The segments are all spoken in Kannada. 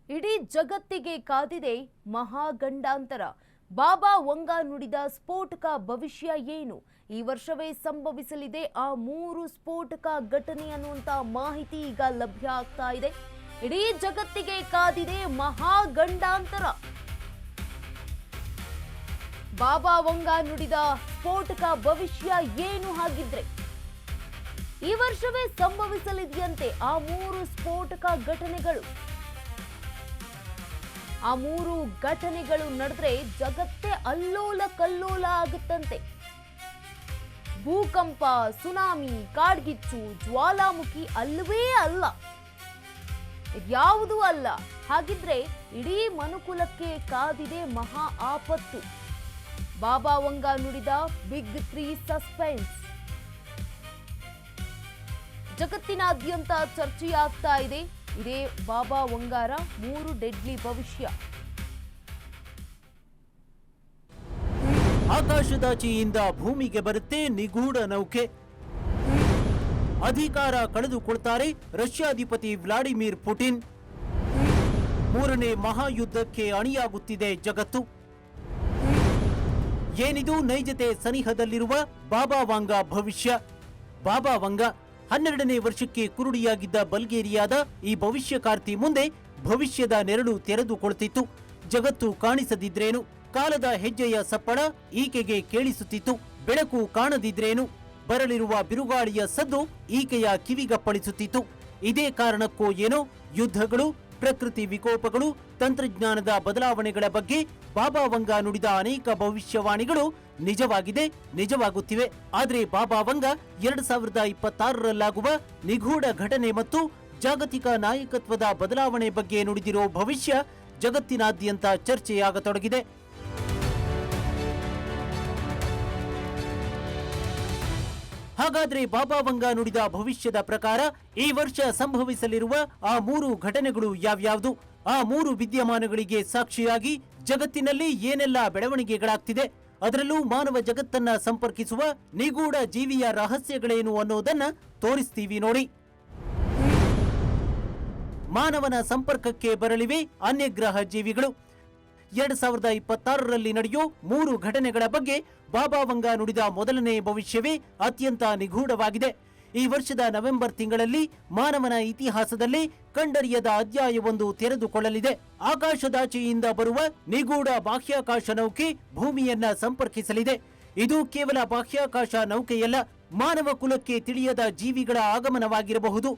ಇಡೀ ಜಗತ್ತಿಗೆ ಕಾದಿದೆ ಮಹಾಗಂಡಾಂತರ. ಬಾಬಾ ವಂಗಾ ನುಡಿದ ಸ್ಫೋಟಕ ಭವಿಷ್ಯ ಏನು? ಈ ವರ್ಷವೇ ಸಂಭವಿಸಲಿದೆ ಆ 3 ಸ್ಫೋಟಕ ಘಟನೆ ಅನ್ನುವಂತ ಮಾಹಿತಿ ಈಗ ಲಭ್ಯ ಆಗ್ತಾ ಇದೆ. ಇಡೀ ಜಗತ್ತಿಗೆ ಕಾದಿದೆ ಮಹಾಗಂಡಾಂತರ. ಬಾಬಾ ವಂಗಾ ನುಡಿದ ಸ್ಫೋಟಕ ಭವಿಷ್ಯ ಏನು ಹಾಗಿದ್ರೆ? ಈ ವರ್ಷವೇ ಸಂಭವಿಸಲಿದೆಯಂತೆ ಆ 3 ಸ್ಫೋಟಕ ಘಟನೆಗಳು. ಆ 3 ಘಟನೆಗಳು ನಡೆದ್ರೆ ಜಗತ್ತೇ ಅಲ್ಲೋಲ ಕಲ್ಲೋಲ ಆಗುತ್ತಂತೆ. ಭೂಕಂಪ, ಸುನಾಮಿ, ಕಾಡ್ಗಿಚ್ಚು, ಜ್ವಾಲಾಮುಖಿ ಅಲ್ಲವೇ ಅಲ್ಲ, ಯಾವುದೂ ಅಲ್ಲ. ಹಾಗಿದ್ರೆ ಇಡೀ ಮನುಕುಲಕ್ಕೆ ಕಾದಿದೆ ಮಹಾ ಆಪತ್ತು. ಬಾಬಾ ವಂಗಾ ನುಡಿದ ಬಿಗ್ 3 ಸಸ್ಪೆನ್ಸ್. ಜಗತ್ತಿನಾದ್ಯಂತ ಚರ್ಚೆಯಾಗ್ತಾ ಇದೆ ಇದೇ ಬಾಬಾ ವಂಗಾರ 3 ಡೆಡ್ಲಿ ಭವಿಷ್ಯ. ಆಕಾಶದಾಚೆಯಿಂದ ಭೂಮಿಗೆ ಬರುತ್ತೆ ನಿಗೂಢ ನೌಕೆ. ಅಧಿಕಾರ ಕಳೆದುಕೊಳ್ತಾರೆ ರಷ್ಯಾಧಿಪತಿ ವ್ಲಾಡಿಮಿರ್ ಪುಟಿನ್. 3ನೇ ಮಹಾಯುದ್ಧಕ್ಕೆ ಅಣಿಯಾಗುತ್ತಿದೆ ಜಗತ್ತು. ಏನಿದು ನೈಜತೆ ಸನಿಹದಲ್ಲಿರುವ ಬಾಬಾ ವಂಗಾ ಭವಿಷ್ಯ? ಬಾಬಾ ವಂಗಾ 12ನೇ ವರ್ಷಕ್ಕೆ ಕುರುಡಿಯಾಗಿದ್ದ ಬಲ್ಗೇರಿಯಾದ ಈ ಭವಿಷ್ಯಕಾರ್ತಿ ಮುಂದೆ ಭವಿಷ್ಯದ ನೆರಳು ತೆರೆದುಕೊಳ್ತಿತ್ತು. ಜಗತ್ತು ಕಾಣಿಸದಿದ್ರೇನು, ಕಾಲದ ಹೆಜ್ಜೆಯ ಸಪ್ಪಳ ಈಕೆಗೆ ಕೇಳಿಸುತ್ತಿತ್ತು. ಬೆಳಕು ಕಾಣದಿದ್ರೇನು, ಬರಲಿರುವ ಬಿರುಗಾಳಿಯ ಸದ್ದು ಈಕೆಯ ಕಿವಿಗಪ್ಪಳಿಸುತ್ತಿತ್ತು. ಇದೇ ಕಾರಣಕ್ಕೋ ಏನೋ ಯುದ್ಧಗಳು, ಪ್ರಕೃತಿ ವಿಕೋಪಗಳು, ತಂತ್ರಜ್ಞಾನದ ಬದಲಾವಣೆಗಳ ಬಗ್ಗೆ ಬಾಬಾ ವಂಗಾ ನುಡಿದ ಅನೇಕ ಭವಿಷ್ಯವಾಣಿಗಳು ನಿಜವಾಗುತ್ತಿವೆ. ಆದರೆ ಬಾಬಾ ವಂಗಾ 2026ರಲ್ಲಾಗುವ ನಿಗೂಢ ಘಟನೆ ಮತ್ತು ಜಾಗತಿಕ ನಾಯಕತ್ವದ ಬದಲಾವಣೆ ಬಗ್ಗೆ ನುಡಿದಿರೋ ಭವಿಷ್ಯ ಜಗತ್ತಿನಾದ್ಯಂತ ಚರ್ಚೆಯಾಗತೊಡಗಿದೆ. ಹಾಗಾದ್ರೆ ಬಾಬಾ ವಂಗಾ ನುಡಿದ ಭವಿಷ್ಯದ ಪ್ರಕಾರ ಈ ವರ್ಷ ಸಂಭವಿಸಲಿರುವ ಆ 3 ಘಟನೆಗಳು ಯಾವ್ಯಾವುದು? ಆ 3 ವಿದ್ಯಮಾನಗಳಿಗೆ ಸಾಕ್ಷಿಯಾಗಿ ಜಗತ್ತಿನಲ್ಲಿ ಏನೆಲ್ಲ ಬೆಳವಣಿಗೆಗಳಾಗ್ತಿದೆ, ಅದರಲ್ಲೂ ಮಾನವ ಜಗತ್ತನ್ನ ಸಂಪರ್ಕಿಸುವ ನಿಗೂಢ ಜೀವಿಯ ರಹಸ್ಯಗಳೇನು ಅನ್ನೋದನ್ನ ತೋರಿಸ್ತೀವಿ ನೋಡಿ. ಮಾನವನ ಸಂಪರ್ಕಕ್ಕೆ ಬರಲಿವೆ ಅನ್ಯಗ್ರಹ ಜೀವಿಗಳು. 2026ರಲ್ಲಿ ನಡೆಯೋ 3 ಘಟನೆಗಳ ಬಗ್ಗೆ ಬಾಬಾ ವಂಗಾ ನುಡಿದ ಮೊದಲನೇ ಭವಿಷ್ಯವೇ ಅತ್ಯಂತ ನಿಗೂಢವಾಗಿದೆ. ಈ ವರ್ಷದ ನವೆಂಬರ್ ತಿಂಗಳಲ್ಲಿ ಮಾನವನ ಇತಿಹಾಸದಲ್ಲಿ ಕಂಡರಿಯದ ಅಧ್ಯಾಯವೊಂದು ತೆರೆದುಕೊಳ್ಳಲಿದೆ. ಆಕಾಶದಾಚೆಯಿಂದ ಬರುವ ನಿಗೂಢ ಬಾಹ್ಯಾಕಾಶ ನೌಕೆ ಭೂಮಿಯನ್ನ ಸಂಪರ್ಕಿಸಲಿದೆ. ಇದು ಕೇವಲ ಬಾಹ್ಯಾಕಾಶ ನೌಕೆಯಲ್ಲ, ಮಾನವ ಕುಲಕ್ಕೆ ತಿಳಿಯದ ಜೀವಿಗಳ ಆಗಮನವಾಗಿರಬಹುದು.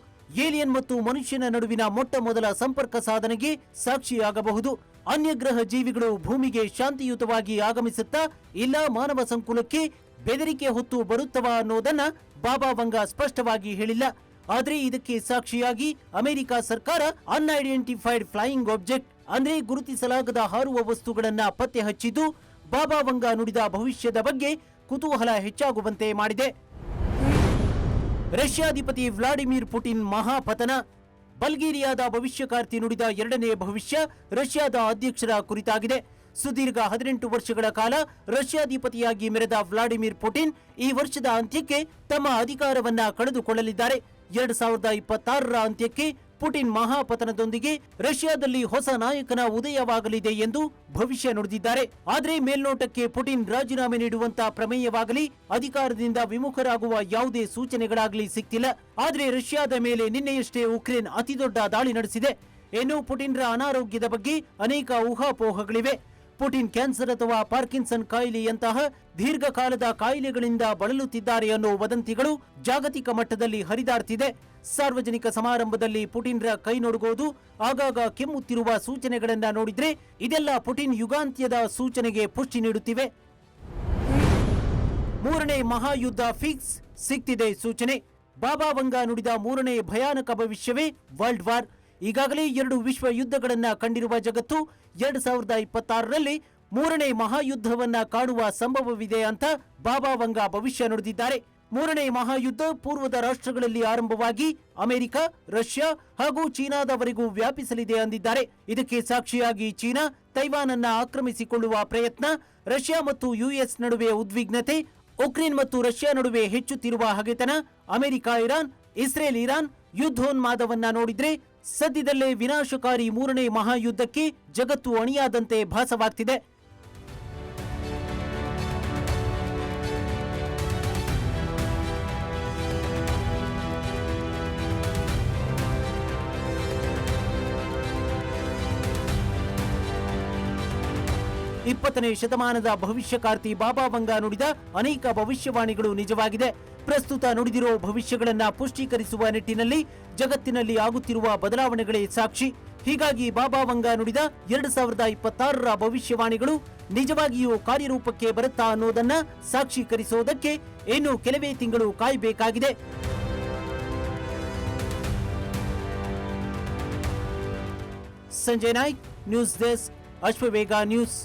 ಏಲಿಯನ್ ಮತ್ತು ಮನುಷ್ಯನ ನಡುವಿನ ಮೊಟ್ಟ ಮೊದಲ ಸಂಪರ್ಕ ಸಾಧನೆಗೆ ಸಾಕ್ಷಿಯಾಗಬಹುದು. ಅನ್ಯಗ್ರಹ ಜೀವಿಗಳು ಭೂಮಿಗೆ ಶಾಂತಿಯುತವಾಗಿ ಆಗಮಿಸುತ್ತಾ ಇಲ್ಲ ಮಾನವ ಸಂಕುಲಕ್ಕೆ ಬೆದರಿಕೆ ಹೊತ್ತು ಬರುತ್ತವಾ ಅನ್ನೋದನ್ನ ಬಾಬಾ ವಂಗಾ ಸ್ಪಷ್ಟವಾಗಿ ಹೇಳಿಲ್ಲ. ಆದ್ರೆ ಇದಕ್ಕೆ ಸಾಕ್ಷಿಯಾಗಿ ಅಮೆರಿಕ ಸರ್ಕಾರ ಅನ್ಐಡೆಂಟಿಫೈಡ್ ಫ್ಲೈಯಿಂಗ್ ಆಬ್ಜೆಕ್ಟ್ ಅಂದ್ರೆ ಗುರುತಿಸಲಾಗದ ಹಾರುವ ವಸ್ತುಗಳನ್ನ ಪತ್ತೆ ಹಚ್ಚಿದ್ದು ಬಾಬಾ ವಂಗಾ ನುಡಿದ ಭವಿಷ್ಯದ ಬಗ್ಗೆ ಕುತೂಹಲ ಹೆಚ್ಚಾಗುವಂತೆ ಮಾಡಿದೆ. ರಷ್ಯಾಧಿಪತಿ ವ್ಲಾಡಿಮಿರ್ ಪುಟಿನ್ ಮಹಾಪತನ. ಬಲ್ಗೇರಿಯಾದ ಭವಿಷ್ಯಕಾರ್ತಿ ನುಡಿದ 2ನೇ ಭವಿಷ್ಯ ರಷ್ಯಾದ ಅಧ್ಯಕ್ಷರ ಕುರಿತಾಗಿದೆ. ಸುದೀರ್ಘ 18 ವರ್ಷಗಳ ಕಾಲ ರಷ್ಯಾಧಿಪತಿಯಾಗಿ ಮೆರೆದ ವ್ಲಾಡಿಮಿರ್ ಪುಟಿನ್ ಈ ವರ್ಷದ ಅಂತ್ಯಕ್ಕೆ ತಮ್ಮ ಅಧಿಕಾರವನ್ನ ಕಳೆದುಕೊಳ್ಳಲಿದ್ದಾರೆ. 2026ರ ಅಂತ್ಯಕ್ಕೆ ಪುಟಿನ್ ಮಹಾಪತನದೊಂದಿಗೆ ರಷ್ಯಾದಲ್ಲಿ ಹೊಸ ನಾಯಕನ ಉದಯವಾಗಲಿದೆ ಎಂದು ಭವಿಷ್ಯ ನುಡಿದಿದ್ದಾರೆ. ಆದರೆ ಮೇಲ್ನೋಟಕ್ಕೆ ಪುಟಿನ್ ರಾಜೀನಾಮೆ ನೀಡುವಂತ ಪ್ರಮೇಯವಾಗಲಿ ಅಧಿಕಾರದಿಂದ ವಿಮುಖರಾಗುವ ಯಾವುದೇ ಸೂಚನೆಗಳಾಗಲಿ ಸಿಕ್ತಿಲ್ಲ. ಆದರೆ ರಷ್ಯಾದ ಮೇಲೆ ನಿನ್ನೆಯಷ್ಟೇ ಉಕ್ರೇನ್ ಅತಿದೊಡ್ಡ ದಾಳಿ ನಡೆಸಿದೆ. ಇನ್ನು ಪುಟಿನ್ರ ಅನಾರೋಗ್ಯದ ಬಗ್ಗೆ ಅನೇಕ ಊಹಾಪೋಹಗಳಿವೆ. ಪುಟಿನ್ ಕ್ಯಾನ್ಸರ್ ಅಥವಾ ಪಾರ್ಕಿನ್ಸನ್ ಕಾಯಿಲೆಯಂತಹ ದೀರ್ಘಕಾಲದ ಕಾಯಿಲೆಗಳಿಂದ ಬಳಲುತ್ತಿದ್ದಾರೆ ಅನ್ನೋ ವದಂತಿಗಳು ಜಾಗತಿಕ ಮಟ್ಟದಲ್ಲಿ ಹರಿದಾಡ್ತಿದೆ. ಸಾರ್ವಜನಿಕ ಸಮಾರಂಭದಲ್ಲಿ ಪುಟಿನ್ರ ಕೈ ನಡುಗೋದು, ಆಗಾಗ ಕೆಮ್ಮುತ್ತಿರುವ ಸೂಚನೆಗಳನ್ನ ನೋಡಿದ್ರೆ ಇದೆಲ್ಲ ಪುಟಿನ್ ಯುಗಾಂತ್ಯದ ಸೂಚನೆಗೆ ಪುಷ್ಟಿ ನೀಡುತ್ತಿವೆ. 3ನೇ ಮಹಾಯುದ್ಧ ಫಿಕ್ಸ್, ಸಿಗ್ತಿದೆ ಸೂಚನೆ. ಬಾಬಾ ವಂಗಾ ನುಡಿದ 3ನೇ ಭಯಾನಕ ಭವಿಷ್ಯವೇ ವರ್ಲ್ಡ್ ವಾರ್. ಈಗಾಗಲೇ 2 ವಿಶ್ವ ಯುದ್ಧಗಳನ್ನ ಕಂಡಿರುವ ಜಗತ್ತು 2026ರಲ್ಲಿ 3ನೇ ಮಹಾಯುದ್ಧವನ್ನ ಕಾಣುವ ಸಂಭವವಿದೆ ಅಂತ ಬಾಬಾ ವಂಗಾ ಭವಿಷ್ಯ ನುಡಿದಿದ್ದಾರೆ. 3ನೇ ಮಹಾಯುದ್ಧ ಪೂರ್ವದ ರಾಷ್ಟ್ರಗಳಲ್ಲಿ ಆರಂಭವಾಗಿ ಅಮೆರಿಕ, ರಷ್ಯಾ ಹಾಗೂ ಚೀನಾದವರೆಗೂ ವ್ಯಾಪಿಸಲಿದೆ ಅಂದಿದ್ದಾರೆ. ಇದಕ್ಕೆ ಸಾಕ್ಷಿಯಾಗಿ ಚೀನಾ ತೈವಾನ್ ಅನ್ನ ಆಕ್ರಮಿಸಿಕೊಳ್ಳುವ ಪ್ರಯತ್ನ, ರಷ್ಯಾ ಮತ್ತು ಯುಎಸ್ ನಡುವೆ ಉದ್ವಿಗ್ನತೆ, ಉಕ್ರೇನ್ ಮತ್ತು ರಷ್ಯಾ ನಡುವೆ ಹೆಚ್ಚುತ್ತಿರುವ ಹಗೆತನ, ಅಮೆರಿಕ ಇರಾನ್, ಇಸ್ರೇಲ್ ಇರಾನ್ ಯುದ್ಧೋನ್ಮಾದವನ್ನ ನೋಡಿದ್ರೆ ಸದ್ಯದಲ್ಲೇ ವಿನಾಶಕಾರಿ ಮೂರನೇ ಮಹಾಯುದ್ಧಕ್ಕೆ ಜಗತ್ತು ಅಣಿಯಾದಂತೆ ಭಾಸವಾಗ್ತಿದೆ. ಇಪ್ಪತ್ತನೇ ಶತಮಾನದ ಭವಿಷ್ಯಕಾರ್ತಿ ಬಾಬಾ ವಂಗ ನುಡಿದ ಅನೇಕ ಭವಿಷ್ಯವಾಣಿಗಳು ನಿಜವಾಗಿದೆ. ಪ್ರಸ್ತುತ ನುಡಿದಿರೋ ಭವಿಷ್ಯಗಳನ್ನ ಪುಷ್ಟೀಕರಿಸುವ ನಿಟ್ಟಿನಲ್ಲಿ ಜಗತ್ತಿನಲ್ಲಿ ಆಗುತ್ತಿರುವ ಬದಲಾವಣೆಗಳೇ ಸಾಕ್ಷಿ. ಹೀಗಾಗಿ ಬಾಬಾ ವಂಗ ನುಡಿದ 2026ರ ಭವಿಷ್ಯವಾಣಿಗಳು ನಿಜವಾಗಿಯೂ ಕಾರ್ಯರೂಪಕ್ಕೆ ಬರುತ್ತಾ ಅನ್ನೋದನ್ನ ಸಾಕ್ಷೀಕರಿಸೋದಕ್ಕೆ ಇನ್ನು ಕೆಲವೇ ತಿಂಗಳು ಕಾಯಬೇಕಾಗಿದೆ. Sanjay Naik, news desk, Ashwavega news.